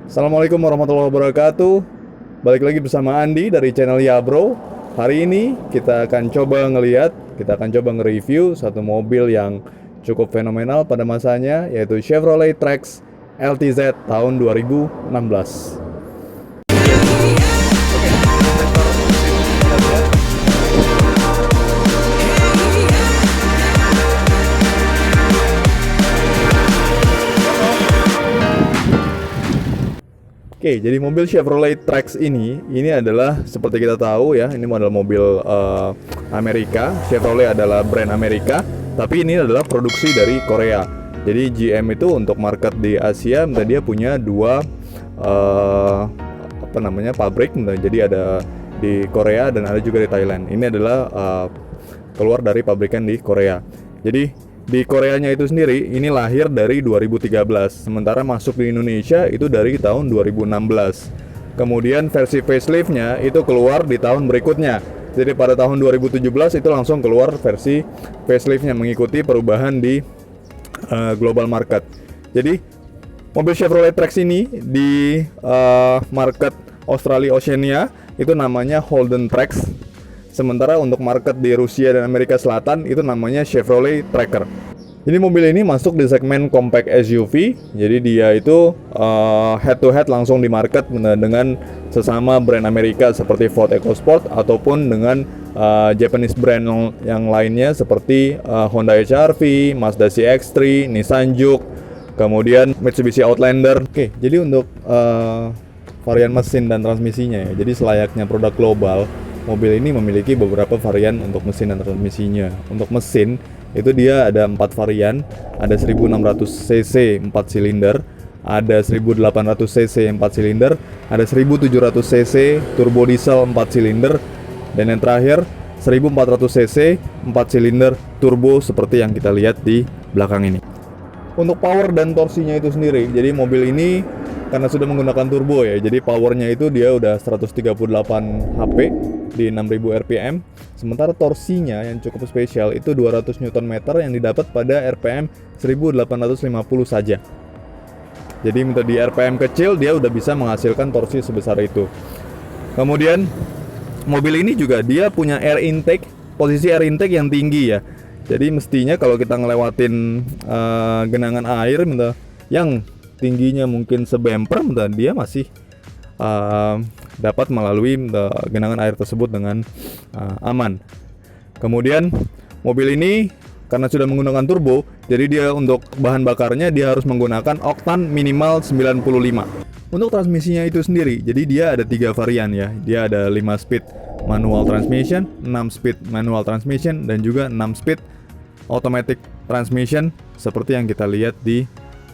Assalamualaikum warahmatullahi wabarakatuh. Balik lagi bersama Andi dari channel Ya Bro. Hari ini kita akan coba nge-review satu mobil yang cukup fenomenal pada masanya, yaitu Chevrolet Trax LTZ tahun 2016. Oke, jadi mobil Chevrolet Trax ini adalah seperti kita tahu ya, ini model mobil Amerika. Chevrolet adalah brand Amerika, tapi ini adalah produksi dari Korea. Jadi GM itu untuk market di Asia, dia punya dua pabrik. Jadi ada di Korea dan ada juga di Thailand. Ini adalah keluar dari pabrikan di Korea. Jadi di Koreanya itu sendiri ini lahir dari 2013, sementara masuk di Indonesia itu dari tahun 2016. Kemudian versi faceliftnya itu keluar di tahun berikutnya. Jadi pada tahun 2017 itu langsung keluar versi faceliftnya mengikuti perubahan di global market. Jadi mobil Chevrolet Trax ini di market Australia Oceania itu namanya Holden Trax. Sementara untuk market di Rusia dan Amerika Selatan itu namanya Chevrolet Tracker. Jadi mobil ini masuk di segmen compact SUV. Jadi dia itu head to head langsung di market dengan sesama brand Amerika seperti Ford EcoSport ataupun dengan Japanese brand yang lainnya seperti Honda HR-V, Mazda CX-3, Nissan Juke, kemudian Mitsubishi Outlander. Oke, jadi untuk varian mesin dan transmisinya ya. Jadi selayaknya produk global, mobil ini memiliki beberapa varian untuk mesin dan transmisinya. Untuk mesin, itu dia ada 4 varian. Ada 1600 cc 4 silinder, ada 1800 cc 4 silinder, ada 1700 cc turbo diesel 4 silinder, dan yang terakhir 1400 cc 4 silinder turbo seperti yang kita lihat di belakang ini. Untuk power dan torsinya itu sendiri, jadi mobil ini karena sudah menggunakan turbo ya, jadi powernya itu dia udah 138 HP di 6000 rpm. Sementara torsinya yang cukup spesial itu 200 Nm yang didapat pada rpm 1850 saja. Jadi di rpm kecil dia udah bisa menghasilkan torsi sebesar itu. Kemudian mobil ini juga dia punya air intake, posisi air intake yang tinggi ya. Jadi mestinya kalau kita ngelewatin genangan air yang tingginya mungkin sebemper, dia masih dapat melalui genangan air tersebut dengan aman. Kemudian mobil ini karena sudah menggunakan turbo, jadi dia untuk bahan bakarnya dia harus menggunakan oktan minimal 95. Untuk transmisinya itu sendiri, jadi dia ada 3 varian ya. Dia ada 5 speed manual transmission, 6 speed manual transmission, dan juga 6 speed automatic transmission seperti yang kita lihat di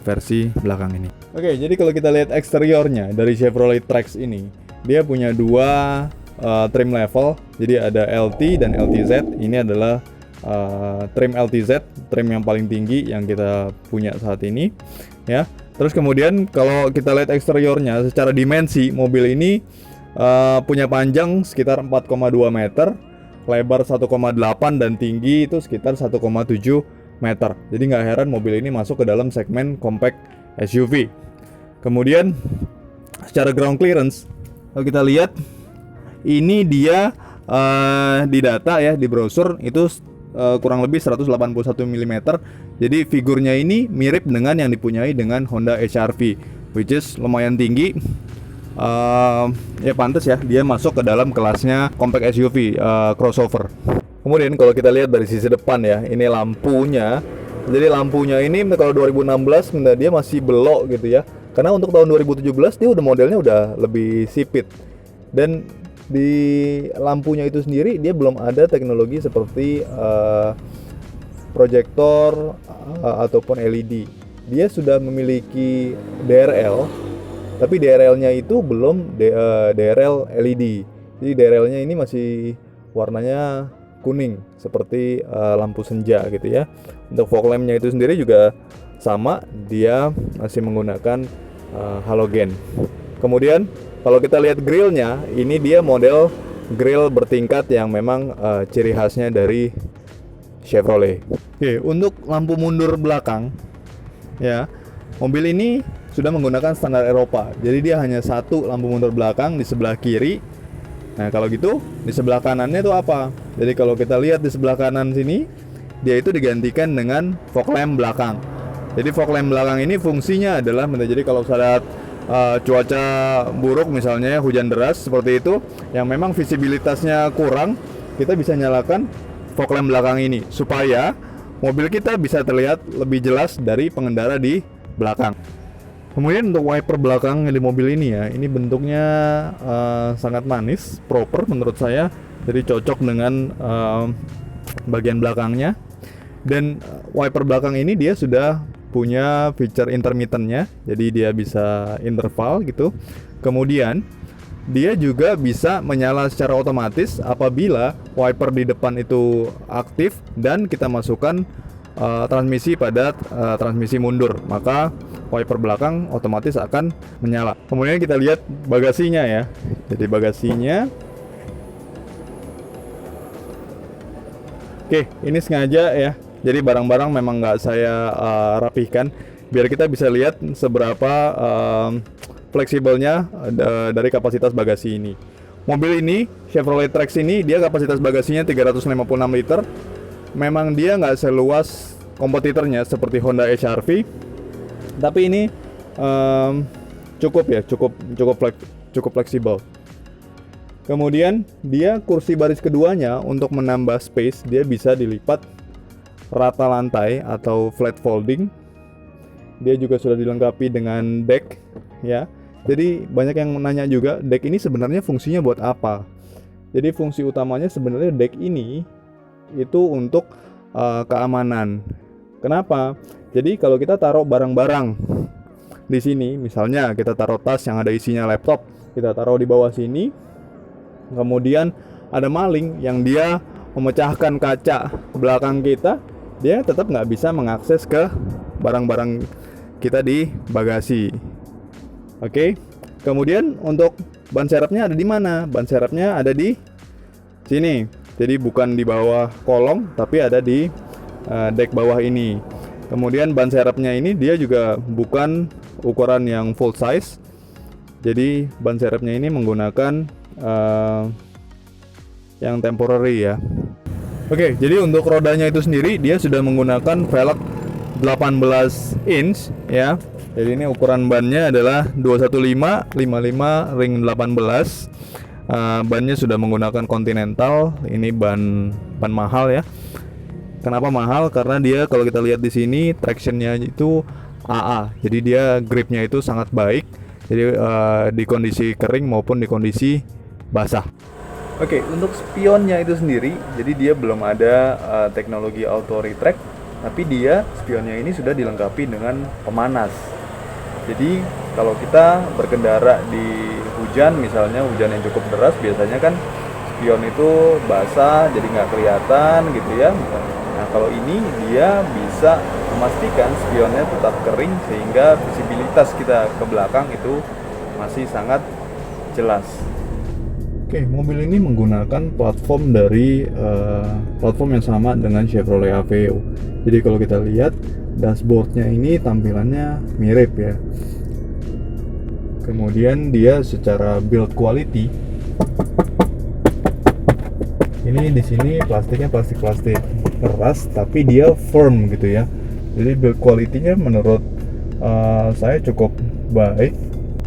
versi belakang ini. Oke, jadi kalau kita lihat eksteriornya dari Chevrolet Trax ini, dia punya 2 trim level. Jadi ada LT dan LTZ. Ini adalah trim LTZ, trim yang paling tinggi yang kita punya saat ini, ya. Terus kemudian kalau kita lihat eksteriornya secara dimensi, mobil ini punya panjang sekitar 4,2 meter, lebar 1,8 dan tinggi itu sekitar 1,7 meter. Jadi nggak heran mobil ini masuk ke dalam segmen compact SUV. Kemudian secara ground clearance, kalau kita lihat ini dia di data ya, di brosur itu kurang lebih 181 mm. Jadi figurnya ini mirip dengan yang dipunyai dengan Honda HR-V, which is lumayan tinggi. Ya pantas ya dia masuk ke dalam kelasnya compact SUV crossover. Kemudian kalau kita lihat dari sisi depan ya, ini lampunya. Jadi lampunya ini kalau 2016 dia masih belok gitu ya. Karena untuk tahun 2017 dia udah modelnya udah lebih sipit. Dan di lampunya itu sendiri dia belum ada teknologi seperti proyektor ataupun LED. Dia sudah memiliki DRL, tapi DRL-nya itu belum DRL LED. Jadi DRL-nya ini masih warnanya kuning seperti lampu senja gitu ya. Untuk fog lamp-nya itu sendiri juga sama, dia masih menggunakan halogen. Kemudian kalau kita lihat grillnya, ini dia model grill bertingkat yang memang ciri khasnya dari Chevrolet. Oke, untuk lampu mundur belakang ya, Mobil ini sudah menggunakan standar Eropa, jadi dia hanya satu lampu mundur belakang di sebelah kiri. Nah kalau gitu di sebelah kanannya itu apa? Jadi kalau kita lihat di sebelah kanan sini, dia itu digantikan dengan fog lamp belakang. Jadi fog lamp belakang ini fungsinya adalah, jadi kalau saat cuaca buruk misalnya hujan deras seperti itu, yang memang visibilitasnya kurang, kita bisa nyalakan fog lamp belakang ini supaya mobil kita bisa terlihat lebih jelas dari pengendara di belakang. Kemudian untuk wiper belakang di mobil ini ya, ini bentuknya sangat manis, proper menurut saya. Jadi cocok dengan bagian belakangnya. Dan wiper belakang ini dia sudah punya feature intermittent-nya, jadi dia bisa interval gitu. Kemudian dia juga bisa menyala secara otomatis apabila wiper di depan itu aktif dan kita masukkan transmisi pada transmisi mundur, maka wiper belakang otomatis akan menyala. Kemudian kita lihat bagasinya ya. Jadi bagasinya, oke, ini sengaja ya. Jadi barang-barang memang nggak saya rapihkan biar kita bisa lihat seberapa fleksibelnya dari kapasitas bagasi ini. Mobil ini Chevrolet Trax ini dia kapasitas bagasinya 356 liter. Memang dia nggak seluas kompetitornya seperti Honda HR-V, tapi ini cukup fleksibel. Kemudian dia kursi baris keduanya untuk menambah space dia bisa dilipat rata lantai atau flat folding. Dia juga sudah dilengkapi dengan deck ya. Jadi banyak yang menanya juga, deck ini sebenarnya fungsinya buat apa? Jadi fungsi utamanya sebenarnya deck ini itu untuk keamanan. Kenapa? Jadi kalau kita taruh barang-barang di sini, misalnya kita taruh tas yang ada isinya laptop, kita taruh di bawah sini, kemudian ada maling yang dia memecahkan kaca belakang kita, dia tetap nggak bisa mengakses ke barang-barang kita di bagasi. Oke. Kemudian untuk ban serepnya ada di mana? Ban serepnya ada di sini. Jadi bukan di bawah kolong, tapi ada di deck bawah ini. Kemudian ban serepnya ini dia juga bukan ukuran yang full size. Jadi ban serepnya ini menggunakan yang temporary ya. Oke, jadi untuk rodanya itu sendiri dia sudah menggunakan velg 18 inch ya. Jadi ini ukuran bannya adalah 215 55 ring 18. Bannya sudah menggunakan Continental. Ini ban mahal ya. Kenapa mahal? Karena dia kalau kita lihat di sini tractionnya itu AA. Jadi dia gripnya itu sangat baik. Jadi di kondisi kering maupun di kondisi basah. Oke, untuk spionnya itu sendiri, jadi dia belum ada teknologi auto retract, tapi dia spionnya ini sudah dilengkapi dengan pemanas. Jadi kalau kita berkendara di hujan, misalnya hujan yang cukup deras, biasanya kan spion itu basah, jadi nggak kelihatan gitu ya. Nah kalau ini dia bisa memastikan spionnya tetap kering sehingga visibilitas kita ke belakang itu masih sangat jelas. Oke, mobil ini menggunakan platform dari platform yang sama dengan Chevrolet Aveo. Jadi kalau kita lihat dashboardnya ini tampilannya mirip ya. Kemudian dia secara build quality, ini di sini plastiknya plastik keras, tapi dia firm gitu ya. Jadi build quality-nya menurut saya cukup baik.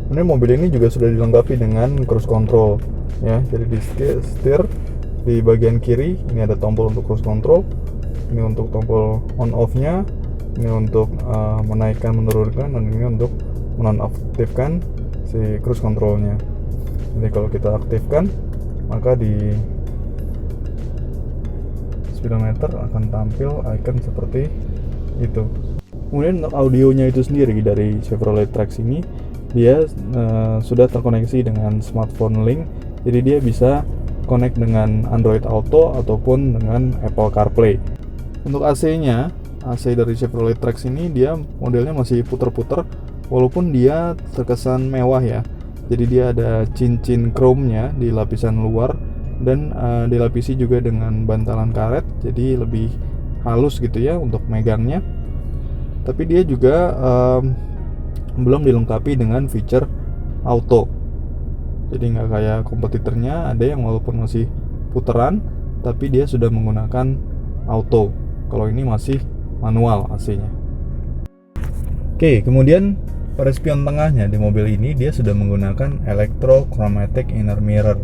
Kemudian mobil ini juga sudah dilengkapi dengan cruise control ya. Jadi di setir di bagian kiri ini ada tombol untuk cruise control, ini untuk tombol on off-nya, ini untuk menaikkan menurunkan, dan ini untuk menonaktifkan si cruise control-nya. Jadi kalau kita aktifkan, maka di speedometer akan tampil icon seperti itu. Kemudian untuk audionya itu sendiri dari Chevrolet Trax ini, dia sudah terkoneksi dengan smartphone link. Jadi dia bisa connect dengan Android Auto ataupun dengan Apple CarPlay. Untuk AC-nya, AC dari Chevrolet Trax ini dia modelnya masih puter-puter, walaupun dia terkesan mewah ya. Jadi dia ada cincin chrome-nya di lapisan luar dan dilapisi juga dengan bantalan karet, jadi lebih halus gitu ya untuk megangnya. Tapi dia juga belum dilengkapi dengan feature auto. Jadi nggak kayak kompetitornya, ada yang walaupun masih puteran tapi dia sudah menggunakan auto. Kalau ini masih manual AC-nya. Oke, kemudian pada spion tengahnya di mobil ini dia sudah menggunakan electrochromatic inner mirror.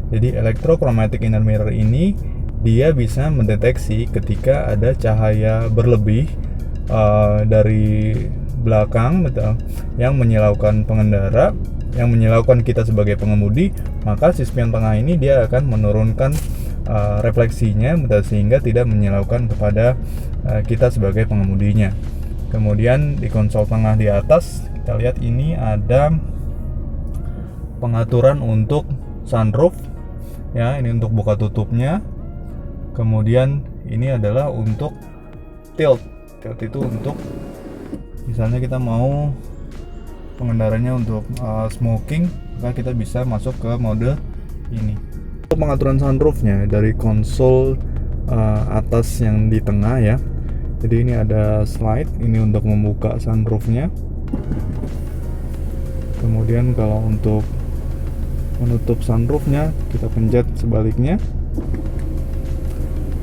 Jadi electrochromatic inner mirror ini dia bisa mendeteksi ketika ada cahaya berlebih dari belakang, betul, yang menyilaukan pengendara, yang menyilaukan kita sebagai pengemudi, maka si spion tengah ini dia akan menurunkan refleksinya, betul, sehingga tidak menyilaukan kepada kita sebagai pengemudinya. Kemudian di konsol tengah di atas kita lihat ini ada pengaturan untuk sunroof, ya, ini untuk buka tutupnya. Kemudian ini adalah untuk tilt itu untuk misalnya kita mau pengendaranya untuk smoking, maka kita bisa masuk ke mode ini. Untuk pengaturan sunroofnya dari konsol atas yang di tengah, ya, jadi ini ada slide ini untuk membuka sunroofnya. Kemudian kalau untuk menutup sunroofnya kita pencet sebaliknya.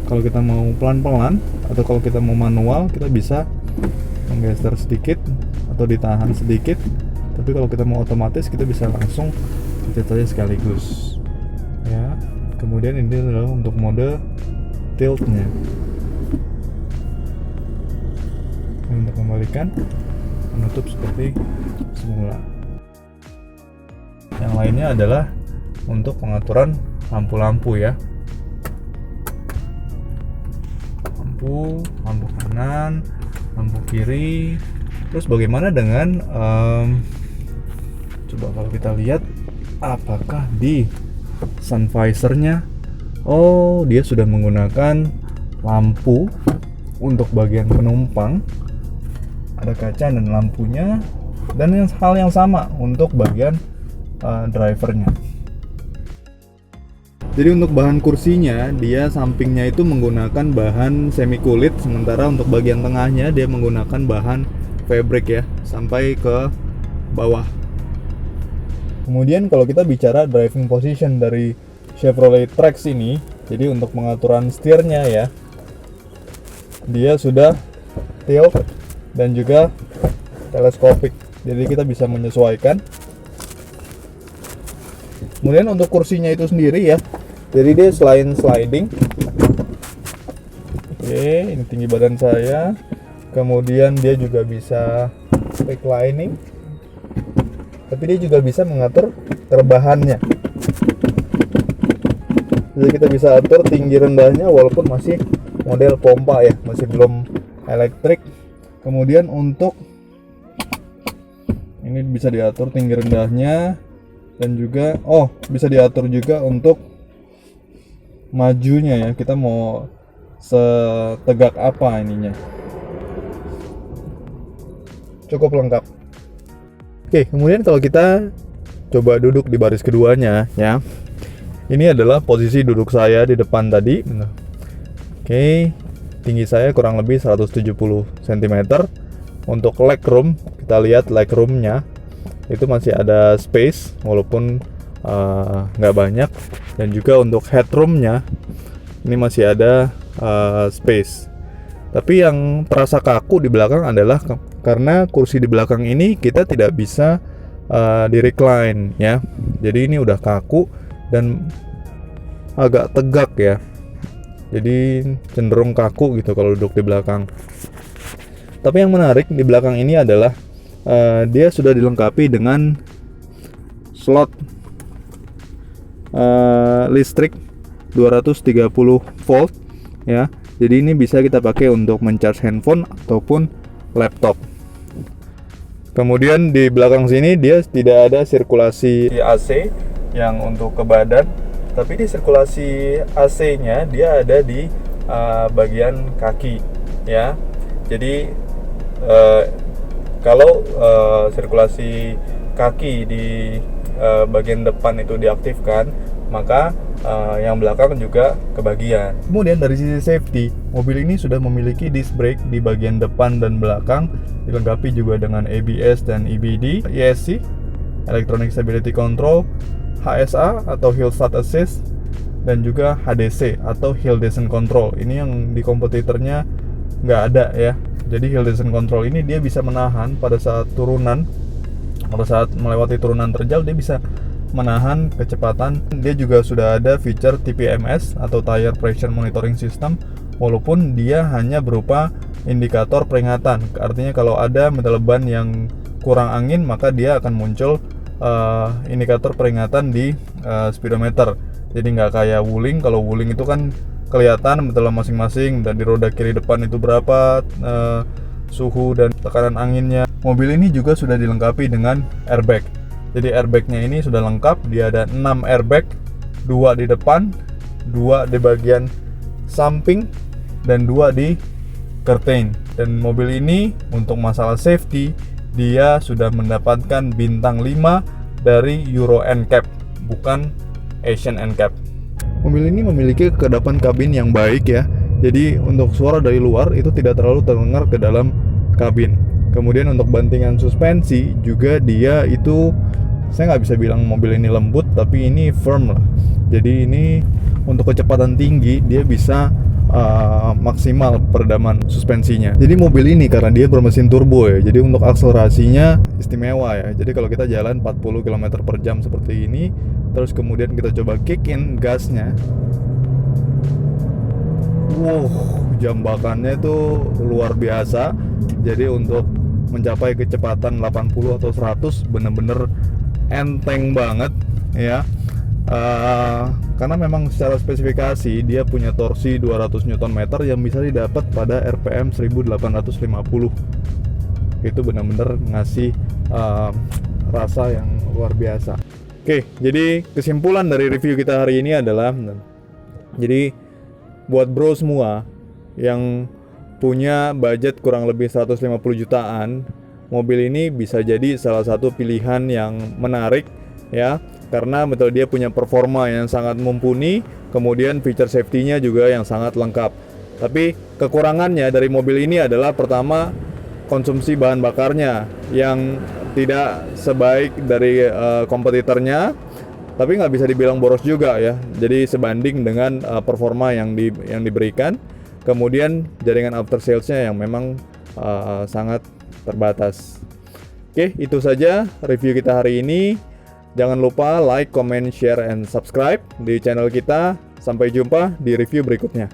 Kalau kita mau pelan-pelan atau kalau kita mau manual, kita bisa menggeser sedikit atau ditahan sedikit. Tapi kalau kita mau otomatis, kita bisa langsung pencet saja sekaligus, ya. Kemudian ini adalah untuk mode tiltnya. Untuk kembalikan, menutup seperti semula. Yang lainnya adalah untuk pengaturan lampu-lampu, ya. Lampu kanan, lampu kiri. Terus bagaimana dengan coba kalau kita lihat apakah di sun visor-nya, oh, dia sudah menggunakan lampu untuk bagian penumpang, ada kaca dan lampunya, dan hal yang sama untuk bagian drivernya. Jadi untuk bahan kursinya, dia sampingnya itu menggunakan bahan semi kulit, sementara untuk bagian tengahnya dia menggunakan bahan fabric, ya, sampai ke bawah. Kemudian kalau kita bicara driving position dari Chevrolet Trax ini, jadi untuk pengaturan setirnya, ya, dia sudah tilt dan juga teleskopik, jadi kita bisa menyesuaikan. Kemudian untuk kursinya itu sendiri, ya, jadi dia selain sliding, oke, ini tinggi badan saya. Kemudian dia juga bisa reclining, tapi dia juga bisa mengatur rebahannya. Jadi kita bisa atur tinggi rendahnya walaupun masih model pompa, ya, masih belum elektrik. Kemudian untuk ini bisa diatur tinggi rendahnya, dan juga bisa diatur juga untuk majunya, ya, kita mau setegak apa ininya. Cukup lengkap. Oke, kemudian kalau kita coba duduk di baris keduanya, ya, ini adalah posisi duduk saya di depan tadi. Oke, tinggi saya kurang lebih 170 cm. Untuk legroom, kita lihat legroomnya itu masih ada space walaupun nggak banyak, dan juga untuk headroomnya ini masih ada space. Tapi yang terasa kaku di belakang adalah karena kursi di belakang ini kita tidak bisa di recline, ya. Jadi ini udah kaku dan agak tegak, ya. Jadi cenderung kaku gitu kalau duduk di belakang. Tapi yang menarik di belakang ini adalah dia sudah dilengkapi dengan slot listrik 230 volt, ya. Jadi ini bisa kita pakai untuk mencharge handphone ataupun laptop. Kemudian di belakang sini dia tidak ada sirkulasi AC yang untuk ke badan, tapi di sirkulasi AC-nya dia ada di bagian kaki, ya. Jadi kalau sirkulasi kaki di bagian depan itu diaktifkan, maka yang belakang juga kebagian. Kemudian dari sisi safety, mobil ini sudah memiliki disc brake di bagian depan dan belakang, dilengkapi juga dengan ABS dan EBD, ESC, Electronic Stability Control, HSA atau Hill Start Assist, dan juga HDC atau Hill Descent Control. Ini yang di kompetitornya nggak ada ya. Jadi Hill Descent Control ini dia bisa menahan pada saat turunan, pada saat melewati turunan terjal dia bisa menahan kecepatan. Dia juga sudah ada feature TPMS atau Tire Pressure Monitoring System, walaupun dia hanya berupa indikator peringatan. Artinya kalau ada metal ban yang kurang angin, maka dia akan muncul indikator peringatan di speedometer. Jadi nggak kayak Wuling. Kalau Wuling itu kan kelihatan metal masing-masing dan di roda kiri depan itu berapa suhu dan tekanan anginnya. Mobil ini juga sudah dilengkapi dengan airbag. Jadi airbagnya ini sudah lengkap. Dia ada 6 airbag, 2 di depan, 2 di bagian samping, dan 2 di curtain. Dan mobil ini untuk masalah safety dia sudah mendapatkan bintang 5 dari Euro NCAP, bukan Asian NCAP. Mobil ini memiliki kekedapan kabin yang baik ya. Jadi untuk suara dari luar itu tidak terlalu terdengar ke dalam kabin. Kemudian untuk bantingan suspensi juga dia itu, saya nggak bisa bilang mobil ini lembut, tapi ini firm lah. Jadi ini untuk kecepatan tinggi dia bisa maksimal peredaman suspensinya. Jadi mobil ini karena dia bermesin turbo ya, jadi untuk akselerasinya istimewa ya. Jadi kalau kita jalan 40 km/jam seperti ini, terus kemudian kita coba kick in gasnya, wow, jambakannya itu luar biasa. Jadi untuk mencapai kecepatan 80 atau 100 bener-bener enteng banget ya. Karena memang secara spesifikasi dia punya torsi 200 Nm yang bisa didapat pada RPM 1850. Itu benar-benar ngasih rasa yang luar biasa. Oke, jadi kesimpulan dari review kita hari ini adalah, jadi buat bro semua yang punya budget kurang lebih 150 jutaan, mobil ini bisa jadi salah satu pilihan yang menarik ya, karena betul dia punya performa yang sangat mumpuni, kemudian feature safety-nya juga yang sangat lengkap. Tapi kekurangannya dari mobil ini adalah pertama, konsumsi bahan bakarnya yang tidak sebaik dari kompetitornya, tapi nggak bisa dibilang boros juga ya. Jadi sebanding dengan performa yang diberikan. Kemudian jaringan after sales-nya yang memang sangat terbatas. Oke, itu saja review kita hari ini. Jangan lupa like, comment, share, and subscribe di channel kita. Sampai jumpa di review berikutnya.